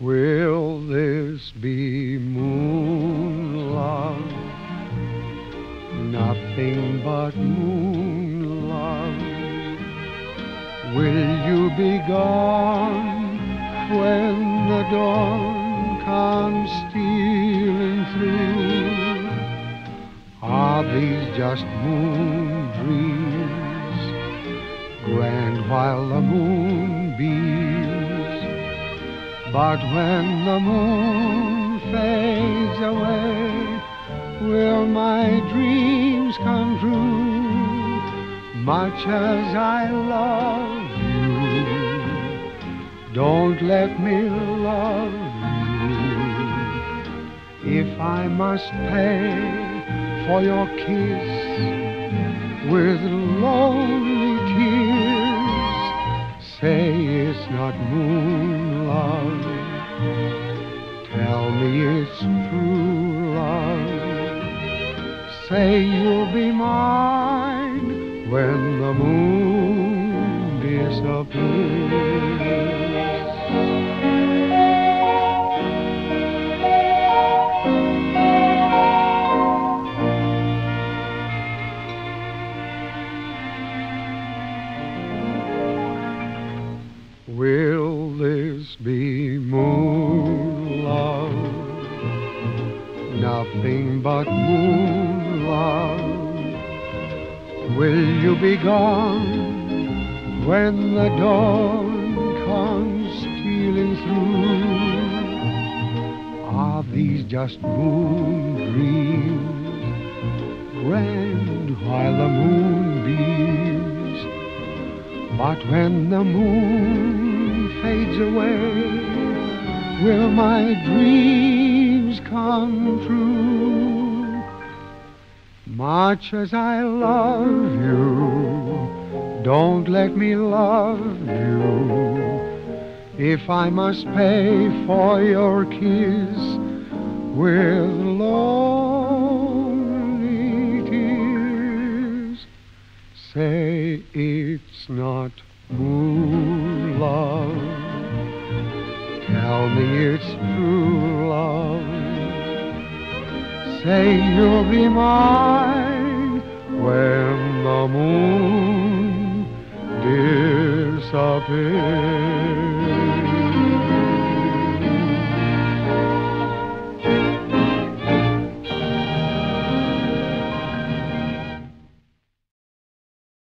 Will this be moon love? Nothing but moon love. Will you be gone when the dawn comes stealing through? Are these just moon dreams, grand while the moon beams? But when the moon fades away, will my dreams come true? Much as I love you, don't let me love you. If I must pay for your kiss with lonely tears, say it's not moon love. Tell me it's true love. Say you'll be mine when the moon disappears. Will this be moon love? Nothing but moon love. Will you be gone when the dawn comes stealing through? Are these just moon dreams, grand while the moon beams? But when the moon fades away, will my dreams come true? Much as I love you, don't let me love you. If I must pay for your kiss with lonely tears, say it's not moon love. Tell me it's true love. Say you'll be mine when the moon disappears.